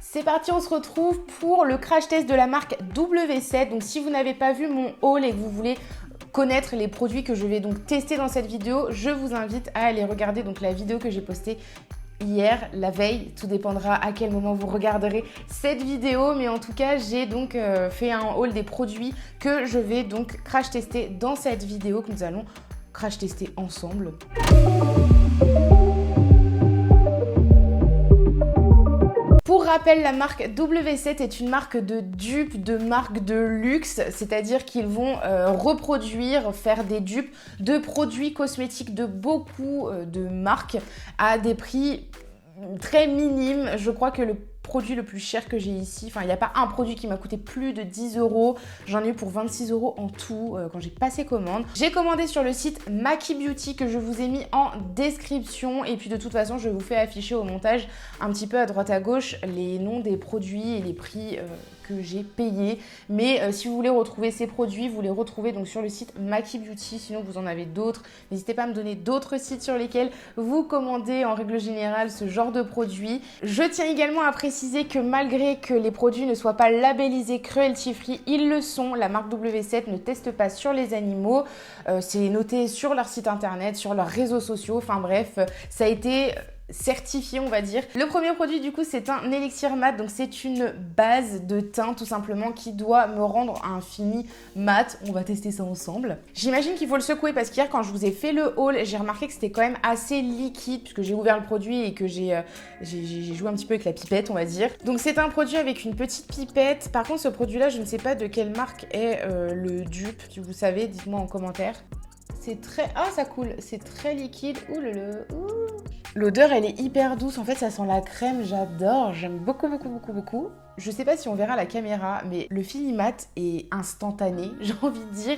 C'est parti, on se retrouve pour le crash test de la marque W7. Donc si vous n'avez pas vu mon haul et que vous voulez connaître les produits que je vais donc tester dans cette vidéo, je vous invite à aller regarder donc la vidéo que j'ai postée hier, la veille, tout dépendra à quel moment vous regarderez cette vidéo, mais en tout cas j'ai donc fait un haul des produits que je vais donc crash tester dans cette vidéo que nous allons crash tester ensemble. Pour rappel, la marque W7 est une marque de dupes, de marque de luxe, c'est-à-dire qu'ils vont reproduire, faire des dupes de produits cosmétiques de beaucoup de marques à des prix très minimes. Je crois que le produit le plus cher que j'ai ici, enfin il n'y a pas un produit qui m'a coûté plus de 10 €, j'en ai eu pour 26 € en tout quand j'ai passé commande. J'ai commandé sur le site Maki Beauty que je vous ai mis en description et puis de toute façon je vous fais afficher au montage un petit peu à droite à gauche les noms des produits et les prix que j'ai payé. Mais si vous voulez retrouver ces produits, vous les retrouvez donc sur le site Maki Beauty. Sinon vous en avez d'autres, n'hésitez pas à me donner d'autres sites sur lesquels vous commandez en règle générale ce genre de produits. Je tiens également à préciser que malgré que les produits ne soient pas labellisés cruelty free, ils le sont. La marque W7 ne teste pas sur les animaux, c'est noté sur leur site internet, sur leurs réseaux sociaux, enfin bref, ça a été certifié, on va dire. Le premier produit du coup c'est un élixir mat, donc c'est une base de teint tout simplement qui doit me rendre un fini mat. On va tester ça ensemble. J'imagine qu'il faut le secouer parce qu'hier quand je vous ai fait le haul, j'ai remarqué que c'était quand même assez liquide puisque j'ai ouvert le produit et que j'ai joué un petit peu avec la pipette, on va dire. Donc c'est un produit avec une petite pipette. Par contre ce produit là je ne sais pas de quelle marque est le dupe. Si vous savez, dites-moi en commentaire. C'est très... Ah, ça coule. C'est très liquide. Ouh là là. Ouh. L'odeur, elle est hyper douce. En fait, ça sent la crème. J'adore. J'aime beaucoup, beaucoup, beaucoup, beaucoup. Je sais pas si on verra à la caméra, mais le fini mat est instantané. J'ai envie de dire,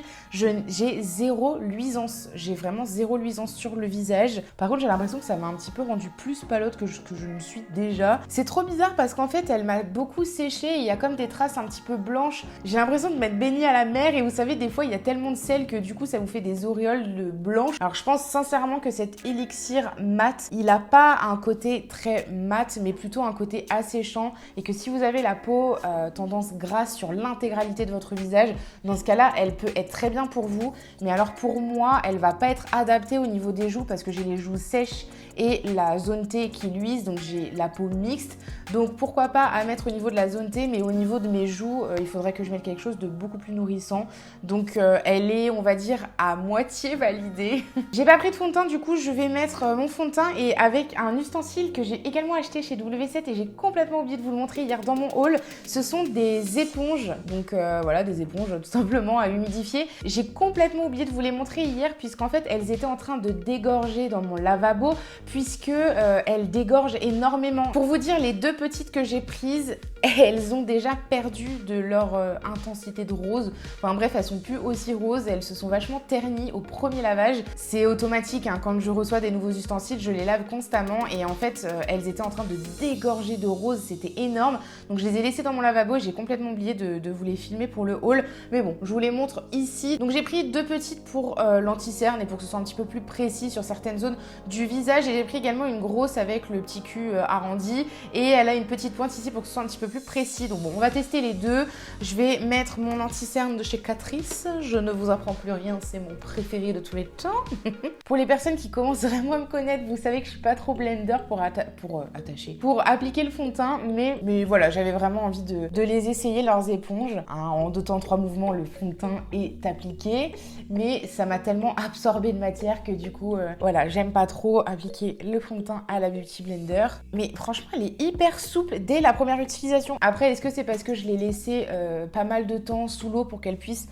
j'ai zéro luisance. J'ai vraiment zéro luisance sur le visage. Par contre, j'ai l'impression que ça m'a un petit peu rendu plus pâlotte que je ne suis déjà. C'est trop bizarre parce qu'en fait, elle m'a beaucoup séché. Il y a comme des traces un petit peu blanches. J'ai l'impression de m'être baignée à la mer et vous savez, des fois, il y a tellement de sel que du coup, ça vous fait des auréoles de blanches. Alors, je pense sincèrement que cet élixir mat, il a pas un côté très mat, mais plutôt un côté asséchant et que si vous avez la peau tendance grasse sur l'intégralité de votre visage, dans ce cas-là, elle peut être très bien pour vous. Mais alors pour moi, elle va pas être adaptée au niveau des joues parce que j'ai les joues sèches et la zone T qui luise, donc j'ai la peau mixte. Donc pourquoi pas à mettre au niveau de la zone T, mais au niveau de mes joues, il faudrait que je mette quelque chose de beaucoup plus nourrissant. Donc elle est, on va dire, à moitié validée. J'ai pas pris de fond de teint, du coup je vais mettre mon fond de teint et avec un ustensile que j'ai également acheté chez W7 et j'ai complètement oublié de vous le montrer hier dans mon haul. Ce sont des éponges, donc voilà, des éponges tout simplement à humidifier. J'ai complètement oublié de vous les montrer hier puisqu'en fait elles étaient en train de dégorger dans mon lavabo puisque elles dégorgent énormément. Pour vous dire, les deux petites que j'ai prises, elles ont déjà perdu de leur intensité de rose. Enfin bref, elles sont plus aussi roses, elles se sont vachement ternies au premier lavage. C'est automatique, hein, quand je reçois des nouveaux ustensiles, je les lave constamment et en fait, elles étaient en train de dégorger de rose, c'était énorme. Donc je les ai laissées dans mon lavabo et j'ai complètement oublié de vous les filmer pour le haul. Mais bon, je vous les montre ici. Donc j'ai pris deux petites pour l'anti-cerne et pour que ce soit un petit peu plus précis sur certaines zones du visage. Et j'ai pris également une grosse avec le petit cul arrondi et elle a une petite pointe ici pour que ce soit un petit peu plus précis. Donc bon, on va tester les deux. Je vais mettre mon anti-cerne de chez Catrice. Je ne vous apprends plus rien, c'est mon préféré de tous les temps. Pour les personnes qui commencent vraiment à me connaître, vous savez que je suis pas trop blender pour appliquer le fond de teint, mais voilà, j'avais vraiment envie de les essayer, leurs éponges. Hein, en 2 temps 3 mouvements, le fond de teint est appliqué, mais ça m'a tellement absorbé de matière que du coup, voilà, j'aime pas trop appliquer le fond de teint à la Beauty Blender. Mais franchement, elle est hyper souple dès la première utilisation. Après, est-ce que c'est parce que je l'ai laissée pas mal de temps sous l'eau pour qu'elle puisse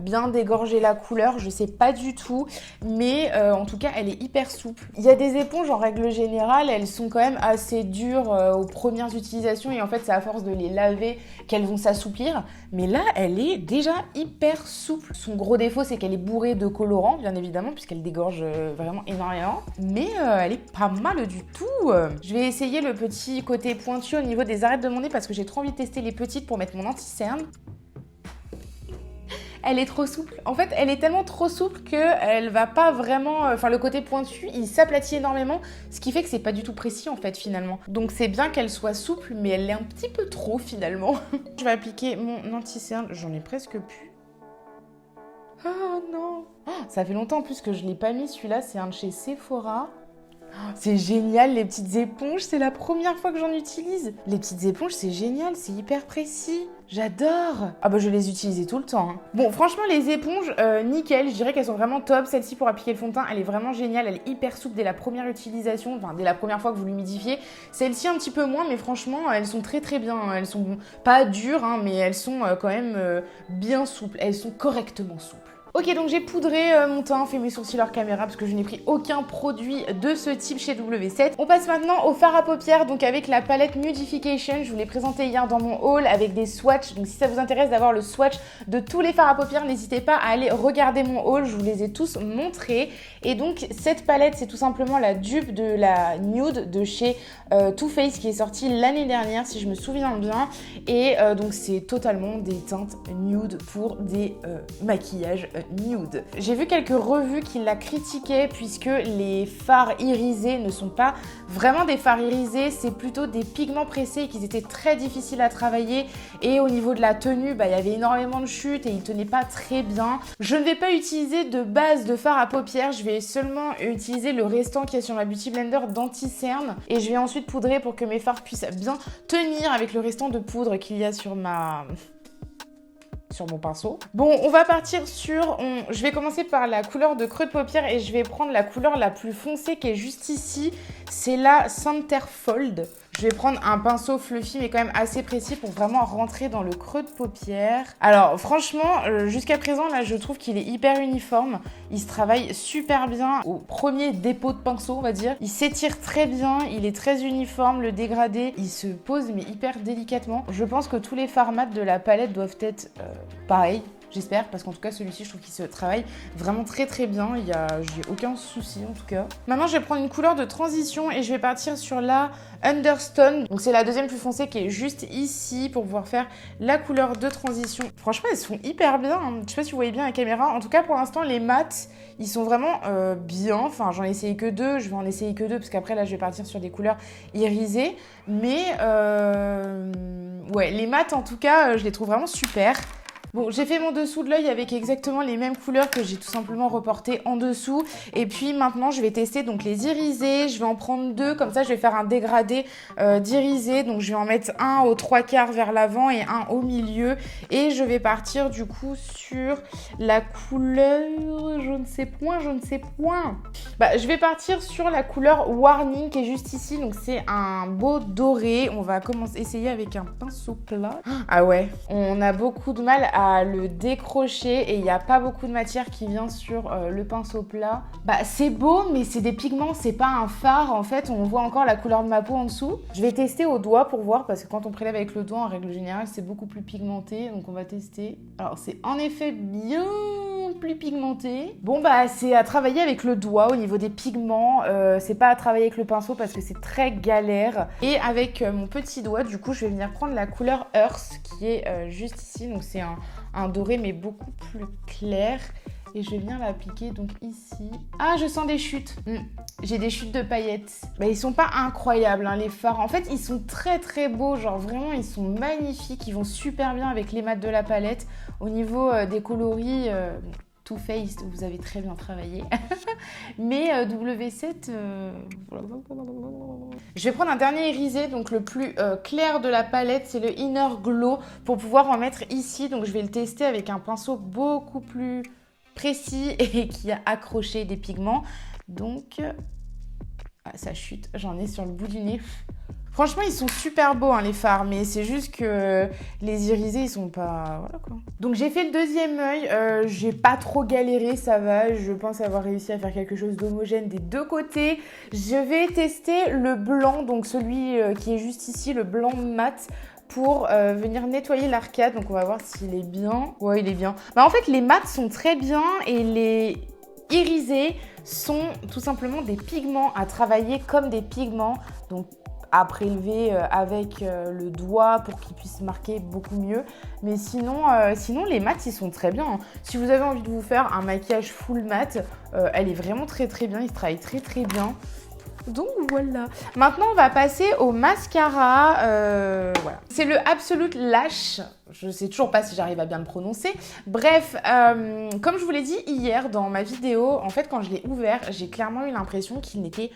bien dégorger la couleur, je sais pas du tout, mais en tout cas elle est hyper souple. Il y a des éponges en règle générale, elles sont quand même assez dures aux premières utilisations et en fait c'est à force de les laver qu'elles vont s'assouplir, mais là elle est déjà hyper souple. Son gros défaut c'est qu'elle est bourrée de colorants bien évidemment puisqu'elle dégorge vraiment énormément, mais elle est pas mal du tout. Je vais essayer le petit côté pointu au niveau des arêtes de mon nez parce que j'ai trop envie de tester les petites pour mettre mon anti-cerne. elle est trop souple. En fait, elle est tellement trop souple qu'elle va pas vraiment... Enfin, le côté pointu, il s'aplatit énormément, ce qui fait que c'est pas du tout précis, en fait, finalement. Donc, c'est bien qu'elle soit souple, mais elle l'est un petit peu trop, finalement. Je vais appliquer mon anti-cerne. J'en ai presque plus. Oh non! Ça fait longtemps en plus que je l'ai pas mis, celui-là, c'est un de chez Sephora. C'est génial, les petites éponges, c'est la première fois que j'en utilise. Les petites éponges, c'est génial, c'est hyper précis. J'adore. Ah bah je vais les utiliser tout le temps. Hein. Bon, franchement, les éponges, nickel, je dirais qu'elles sont vraiment top. Celle-ci pour appliquer le fond de teint, elle est vraiment géniale, elle est hyper souple dès la première utilisation, enfin dès la première fois que vous l'humidifiez. Celle-ci un petit peu moins, mais franchement, elles sont très très bien. Elles sont pas dures, hein, mais elles sont quand même bien souples. Elles sont correctement souples. Ok, donc j'ai poudré mon teint, fait mes sourcils hors caméra parce que je n'ai pris aucun produit de ce type chez W7. On passe maintenant au fard à paupières, donc avec la palette Nudification. Je vous l'ai présenté hier dans mon haul avec des swatchs. Donc si ça vous intéresse d'avoir le swatch de tous les fards à paupières, n'hésitez pas à aller regarder mon haul. Je vous les ai tous montrés. Et donc cette palette, c'est tout simplement la dupe de la Nude de chez Too Faced qui est sortie l'année dernière, si je me souviens bien. Et donc c'est totalement des teintes nude pour des maquillages nude. J'ai vu quelques revues qui la critiquaient puisque les fards irisés ne sont pas vraiment des fards irisés, c'est plutôt des pigments pressés et qu'ils étaient très difficiles à travailler et au niveau de la tenue, il y avait énormément de chutes et ils tenaient pas très bien. Je ne vais pas utiliser de base de fard à paupières, je vais seulement utiliser le restant qui est sur ma Beauty Blender d'anti-cerne et je vais ensuite poudrer pour que mes fards puissent bien tenir avec le restant de poudre qu'il y a sur mon pinceau. Bon, on va partir sur... Je vais commencer par la couleur de creux de paupière et je vais prendre la couleur la plus foncée qui est juste ici. C'est la Centerfold. Je vais prendre un pinceau fluffy mais quand même assez précis pour vraiment rentrer dans le creux de paupière. Alors franchement, jusqu'à présent, là, je trouve qu'il est hyper uniforme. Il se travaille super bien au premier dépôt de pinceau, on va dire. Il s'étire très bien, il est très uniforme, le dégradé, il se pose mais hyper délicatement. Je pense que tous les fards mat de la palette doivent être pareils. J'espère, parce qu'en tout cas, celui-ci, je trouve qu'il se travaille vraiment très très bien. J'ai aucun souci en tout cas. Maintenant, je vais prendre une couleur de transition et je vais partir sur la Understone. Donc, c'est la deuxième plus foncée qui est juste ici pour pouvoir faire la couleur de transition. Franchement, elles sont hyper bien. Hein. Je sais pas si vous voyez bien la caméra. En tout cas, pour l'instant, les mats, ils sont vraiment bien. Enfin, j'en ai essayé que deux. Je vais en essayer que deux parce qu'après, là, je vais partir sur des couleurs irisées. Mais, ouais, les mats, en tout cas, je les trouve vraiment super. Bon, j'ai fait mon dessous de l'œil avec exactement les mêmes couleurs que j'ai tout simplement reportées en dessous. Et puis maintenant, je vais tester donc les irisés. Je vais en prendre deux, comme ça je vais faire un dégradé d'irisés. Donc je vais en mettre un aux 3/4 vers l'avant et un au milieu. Et je vais partir du coup sur la couleur... Je ne sais point. Je vais partir sur la couleur Warning qui est juste ici. Donc c'est un beau doré. On va essayer avec un pinceau plat. Ah ouais, on a beaucoup de mal à le décrocher et il n'y a pas beaucoup de matière qui vient sur le pinceau plat. C'est beau mais c'est des pigments, c'est pas un fard en fait, on voit encore la couleur de ma peau en dessous. Je vais tester au doigt pour voir parce que quand on prélève avec le doigt en règle générale c'est beaucoup plus pigmenté, donc on va tester. Alors c'est en effet bien plus pigmenté. Bon c'est à travailler avec le doigt au niveau des pigments, c'est pas à travailler avec le pinceau parce que c'est très galère. Et avec mon petit doigt du coup je vais venir prendre la couleur Earth qui est juste ici, donc c'est un doré mais beaucoup plus clair et je vais venir l'appliquer donc ici. Ah, je sens des chutes. J'ai des chutes de paillettes. Ils sont pas incroyables hein, les fards. En fait, ils sont très très beaux, genre vraiment ils sont magnifiques, ils vont super bien avec les mats de la palette. Au niveau des coloris, Too Faced, vous avez très bien travaillé. Mais W7... Je vais prendre un dernier irisé, donc le plus clair de la palette, c'est le Inner Glow, pour pouvoir en mettre ici. Donc je vais le tester avec un pinceau beaucoup plus précis et qui a accroché des pigments. Donc, ça chute, j'en ai sur le bout du nez. Franchement, ils sont super beaux, hein, les fards, mais c'est juste que les irisés, ils sont pas... Voilà, quoi. Donc, j'ai fait le deuxième œil. J'ai pas trop galéré, ça va. Je pense avoir réussi à faire quelque chose d'homogène des deux côtés. Je vais tester le blanc, donc celui qui est juste ici, le blanc mat, pour venir nettoyer l'arcade. Donc, on va voir s'il est bien. Ouais, il est bien. En fait, les mats sont très bien et les irisés sont tout simplement des pigments à travailler comme des pigments. Donc, à prélever avec le doigt pour qu'il puisse marquer beaucoup mieux. Mais sinon les mats, ils sont très bien. Hein. Si vous avez envie de vous faire un maquillage full mat, elle est vraiment très très bien. Il se travaille très très bien. Donc voilà. Maintenant, on va passer au mascara. Voilà. C'est le Absolute Lash. Je sais toujours pas si j'arrive à bien le prononcer. Bref, comme je vous l'ai dit hier dans ma vidéo, en fait, quand je l'ai ouvert, j'ai clairement eu l'impression qu'il n'était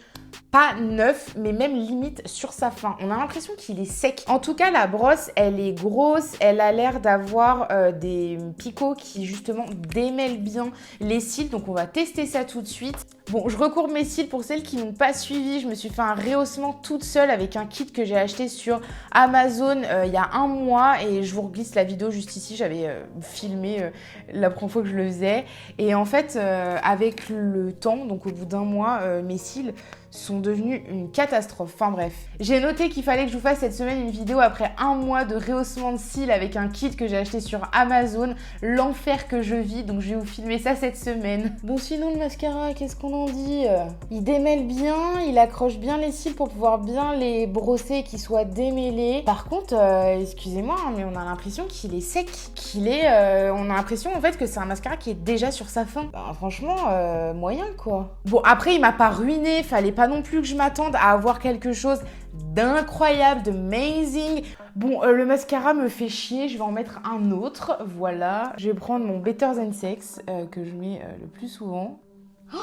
pas neuf, mais même limite sur sa fin. On a l'impression qu'il est sec. En tout cas, la brosse, elle est grosse. Elle a l'air d'avoir des picots qui, justement, démêlent bien les cils. Donc, on va tester ça tout de suite. Bon, je recourbe mes cils pour celles qui n'ont pas suivi. Je me suis fait un rehaussement toute seule avec un kit que j'ai acheté sur Amazon il y a un mois. Et je vous reglisse la vidéo juste ici. J'avais filmé la première fois que je le faisais. Et en fait, avec le temps, donc au bout d'un mois, mes cils sont devenus une catastrophe. Enfin bref. J'ai noté qu'il fallait que je vous fasse cette semaine une vidéo après un mois de rehaussement de cils avec un kit que j'ai acheté sur Amazon. L'enfer que je vis, donc je vais vous filmer ça cette semaine. Bon, sinon le mascara, qu'est-ce qu'on en dit? Il démêle bien, il accroche bien les cils pour pouvoir bien les brosser et qu'ils soient démêlés. Par contre, excusez-moi, hein, mais on a l'impression qu'il est sec. On a l'impression en fait que c'est un mascara qui est déjà sur sa fin. Ben, franchement, moyen quoi. Bon, après il m'a pas ruiné, fallait pas non plus que je m'attende à avoir quelque chose d'incroyable, de amazing. Bon, le mascara me fait chier, je vais en mettre un autre, voilà. Je vais prendre mon Better Than Sex, que je mets le plus souvent. Oh,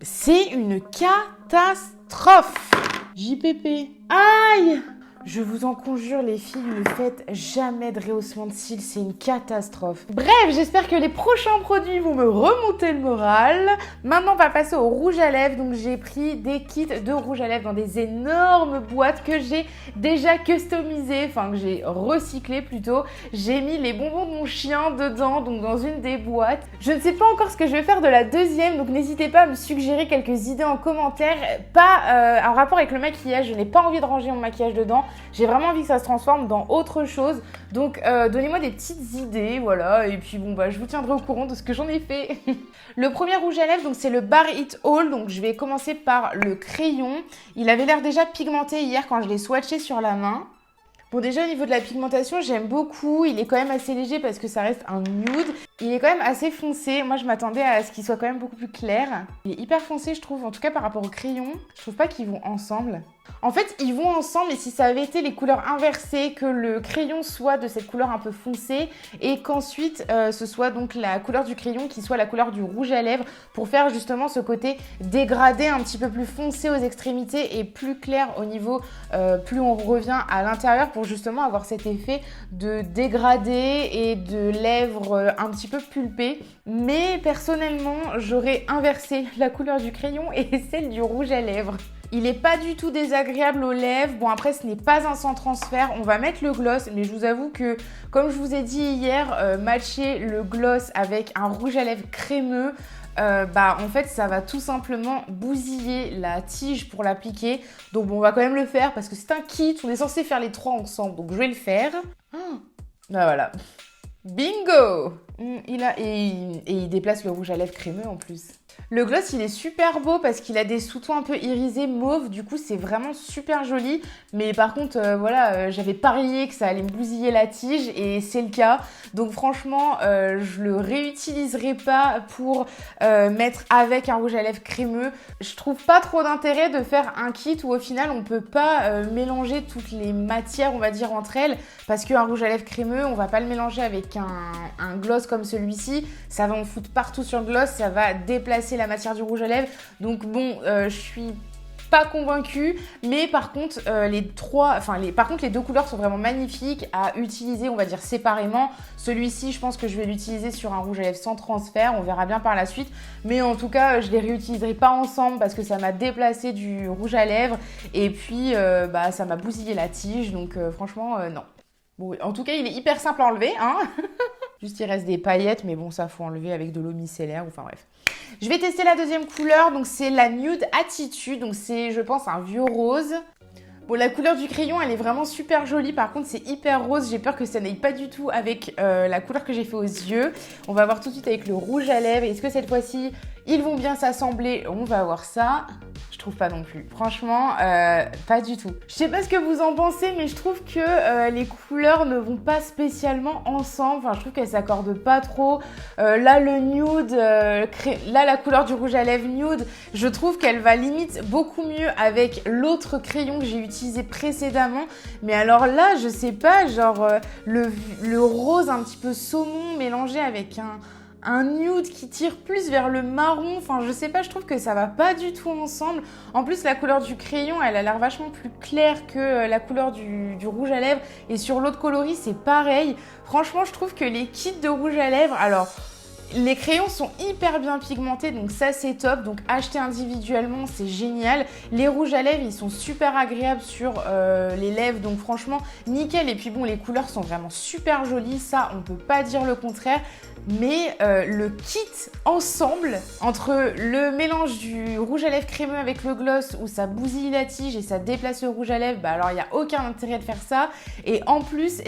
c'est une catastrophe. JPP. Aïe! Je vous en conjure les filles, ne faites jamais de rehaussement de cils, c'est une catastrophe. Bref, j'espère que les prochains produits vont me remonter le moral. Maintenant, on va passer au rouge à lèvres. Donc, j'ai pris des kits de rouge à lèvres dans des énormes boîtes que j'ai déjà customisées, enfin que j'ai recyclées plutôt. J'ai mis les bonbons de mon chien dedans, donc dans une des boîtes. Je ne sais pas encore ce que je vais faire de la deuxième, donc n'hésitez pas à me suggérer quelques idées en commentaire. Pas en rapport avec le maquillage, je n'ai pas envie de ranger mon maquillage dedans. J'ai vraiment envie que ça se transforme dans autre chose. Donc, donnez-moi des petites idées, voilà. Et puis, bon, bah, je vous tiendrai au courant de ce que j'en ai fait. Le premier rouge à lèvres, donc, c'est le Bar It All. Donc, je vais commencer par le crayon. Il avait l'air déjà pigmenté hier quand je l'ai swatché sur la main. Bon, déjà, au niveau de la pigmentation, j'aime beaucoup. Il est quand même assez léger parce que ça reste un nude. Il est quand même assez foncé. Moi, je m'attendais à ce qu'il soit quand même beaucoup plus clair. Il est hyper foncé, je trouve. En tout cas, par rapport au crayon, je trouve pas qu'ils vont ensemble. En fait, ils vont ensemble, mais si ça avait été les couleurs inversées, que le crayon soit de cette couleur un peu foncée et qu'ensuite ce soit donc la couleur du crayon qui soit la couleur du rouge à lèvres pour faire justement ce côté dégradé un petit peu plus foncé aux extrémités et plus clair au niveau, plus on revient à l'intérieur pour justement avoir cet effet de dégradé et de lèvres un petit peu pulpées. Mais personnellement, j'aurais inversé la couleur du crayon et celle du rouge à lèvres. Il n'est pas du tout désagréable aux lèvres. Bon, après, ce n'est pas un sans transfert. On va mettre le gloss, mais je vous avoue que, comme je vous ai dit hier, matcher le gloss avec un rouge à lèvres crémeux, en fait, ça va tout simplement bousiller la tige pour l'appliquer. Donc, bon, on va quand même le faire parce que c'est un kit. On est censé faire les trois ensemble, donc je vais le faire. Voilà. Bingo! Il déplace le rouge à lèvres crémeux en plus. Le gloss, il est super beau parce qu'il a des sous-tons un peu irisés mauve. Du coup, c'est vraiment super joli. Mais par contre, j'avais parié que ça allait me bousiller la tige et c'est le cas. Donc franchement, je le réutiliserai pas pour mettre avec un rouge à lèvres crémeux. Je trouve pas trop d'intérêt de faire un kit où au final, on peut pas mélanger toutes les matières, on va dire, entre elles. Parce qu'un rouge à lèvres crémeux, on va pas le mélanger avec un gloss comme celui-ci. Ça va en foutre partout sur le gloss, ça va déplacer la matière du rouge à lèvres. Donc bon, je suis pas convaincue, mais par contre les deux couleurs sont vraiment magnifiques à utiliser, on va dire séparément. Celui-ci, je pense que je vais l'utiliser sur un rouge à lèvres sans transfert, on verra bien par la suite, mais en tout cas je les réutiliserai pas ensemble parce que ça m'a déplacé du rouge à lèvres et puis ça m'a bousillé la tige, donc franchement non. Bon, en tout cas il est hyper simple à enlever, hein. Juste il reste des paillettes, mais bon ça faut enlever avec de l'eau micellaire, enfin bref. Je vais tester la deuxième couleur, donc c'est la Nude Attitude, donc c'est je pense un vieux rose. Bon, la couleur du crayon elle est vraiment super jolie, par contre c'est hyper rose, j'ai peur que ça n'aille pas du tout avec la couleur que j'ai fait aux yeux. On va voir tout de suite avec le rouge à lèvres, est-ce que cette fois-ci Ils vont bien s'assembler, on va voir ça. Je trouve pas non plus. Franchement, pas du tout. Je sais pas ce que vous en pensez, mais je trouve que les couleurs ne vont pas spécialement ensemble. Enfin, je trouve qu'elles s'accordent pas trop. Là, le nude, là, la couleur du rouge à lèvres nude, je trouve qu'elle va limite beaucoup mieux avec l'autre crayon que j'ai utilisé précédemment. Mais alors là, je sais pas, genre le rose un petit peu saumon mélangé avec un nude qui tire plus vers le marron, enfin je sais pas, je trouve que ça va pas du tout ensemble. En plus la couleur du crayon, elle a l'air vachement plus claire que la couleur du rouge à lèvres, et sur l'autre coloris c'est pareil. Franchement je trouve que les kits de rouge à lèvres, alors les crayons sont hyper bien pigmentés, donc ça c'est top. Donc acheter individuellement, c'est génial. Les rouges à lèvres, ils sont super agréables sur les lèvres, donc franchement nickel. Et puis bon, les couleurs sont vraiment super jolies, ça on peut pas dire le contraire. Mais le kit ensemble, entre le mélange du rouge à lèvres crémeux avec le gloss où ça bousille la tige et ça déplace le rouge à lèvres, bah alors il n'y a aucun intérêt de faire ça. Et en plus,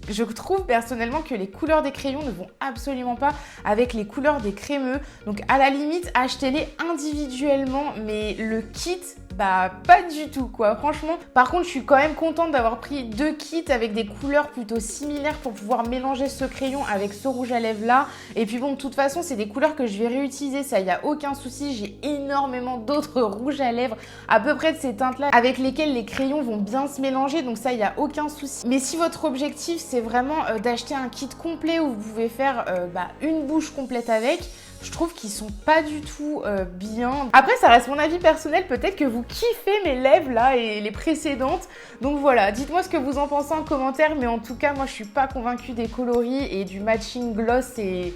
je trouve personnellement que les couleurs des crayons ne vont absolument pas avec les couleurs des crémeux. Donc à la limite, achetez-les individuellement, mais le kit, bah pas du tout quoi, franchement. Par contre, je suis quand même contente d'avoir pris 2 kits avec des couleurs plutôt similaires pour pouvoir mélanger ce crayon avec ce rouge à lèvres là. Et puis bon, de toute façon, c'est des couleurs que je vais réutiliser, ça y a aucun souci. J'ai énormément d'autres rouges à lèvres à peu près de ces teintes là avec lesquelles les crayons vont bien se mélanger, donc ça y a aucun souci. Mais si votre objectif c'est vraiment d'acheter un kit complet où vous pouvez faire une bouche complète avec, je trouve qu'ils sont pas du tout bien. Après, ça reste mon avis personnel. Peut-être que vous kiffez mes lèvres là et les précédentes. Donc voilà, dites-moi ce que vous en pensez en commentaire. Mais en tout cas, moi, je suis pas convaincue des coloris et du matching gloss et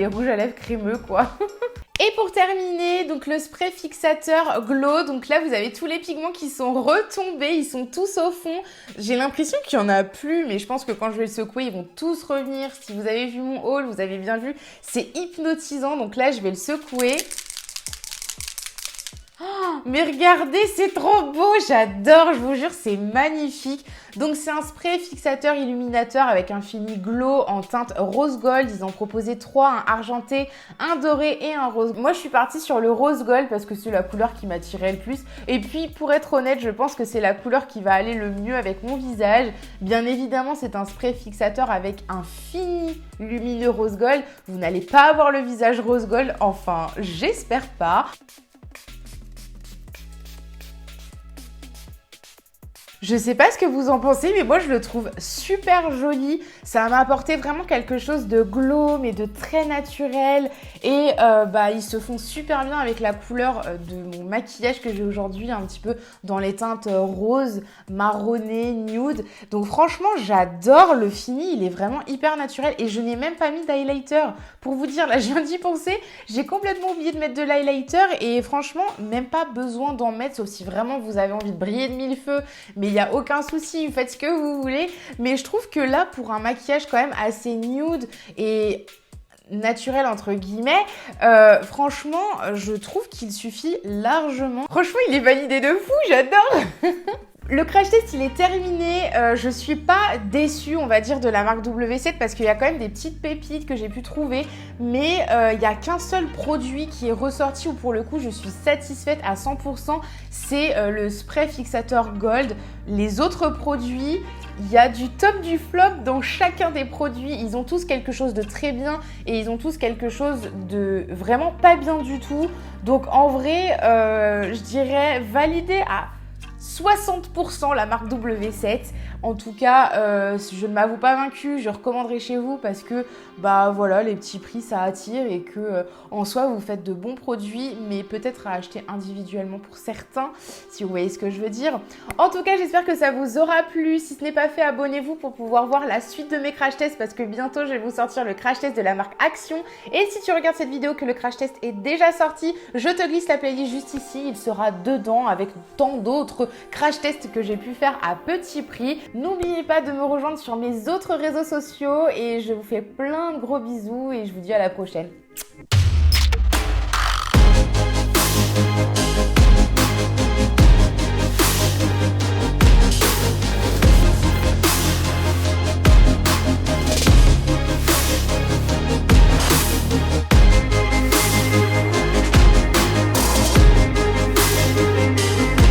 rouge à lèvres crémeux, quoi. Et pour terminer, donc le spray fixateur Glow. Donc là, vous avez tous les pigments qui sont retombés, ils sont tous au fond. J'ai l'impression qu'il n'y en a plus, mais je pense que quand je vais le secouer, ils vont tous revenir. Si vous avez vu mon haul, vous avez bien vu, c'est hypnotisant. Donc là, je vais le secouer. Oh, mais regardez, c'est trop beau, j'adore, je vous jure, c'est magnifique. Donc c'est un spray fixateur illuminateur avec un fini glow en teinte rose gold. Ils ont proposé 3, un argenté, un doré et un rose. Moi je suis partie sur le rose gold parce que c'est la couleur qui m'attirait le plus. Et puis pour être honnête, je pense que c'est la couleur qui va aller le mieux avec mon visage. Bien évidemment, c'est un spray fixateur avec un fini lumineux rose gold. Vous n'allez pas avoir le visage rose gold, enfin j'espère pas. Je sais pas ce que vous en pensez, mais moi je le trouve super joli. Ça m'a apporté vraiment quelque chose de glow, mais de très naturel. Et ils se font super bien avec la couleur de mon maquillage que j'ai aujourd'hui, un petit peu dans les teintes rose, marronné, nude. Donc franchement, j'adore le fini, il est vraiment hyper naturel. Et je n'ai même pas mis d'highlighter. Pour vous dire, là je viens d'y penser, j'ai complètement oublié de mettre de l'highlighter. Et franchement, même pas besoin d'en mettre, sauf si vraiment vous avez envie de briller de mille feux. Mais il n'y a aucun souci, vous faites ce que vous voulez. Mais je trouve que là, pour un maquillage quand même assez nude et naturel entre guillemets, franchement, je trouve qu'il suffit largement. Franchement, il est validé de fou, j'adore. Le crash test, il est terminé. Je suis pas déçue, on va dire, de la marque W7 parce qu'il y a quand même des petites pépites que j'ai pu trouver. Mais il n'y a qu'un seul produit qui est ressorti où pour le coup, je suis satisfaite à 100%. C'est le spray fixateur Gold. Les autres produits, il y a du top du flop dans chacun des produits. Ils ont tous quelque chose de très bien et ils ont tous quelque chose de vraiment pas bien du tout. Donc en vrai, je dirais validé à 60% la marque W7. En tout cas, je ne m'avoue pas vaincue, je recommanderai chez vous parce que voilà, les petits prix ça attire et que en soi vous faites de bons produits, mais peut-être à acheter individuellement pour certains, si vous voyez ce que je veux dire. En tout cas, j'espère que ça vous aura plu. Si ce n'est pas fait, abonnez-vous pour pouvoir voir la suite de mes crash tests parce que bientôt je vais vous sortir le crash test de la marque Action. Et si tu regardes cette vidéo que le crash test est déjà sorti, je te glisse la playlist juste ici, il sera dedans avec tant d'autres crash tests que j'ai pu faire à petit prix. N'oubliez pas de me rejoindre sur mes autres réseaux sociaux et je vous fais plein de gros bisous et je vous dis à la prochaine.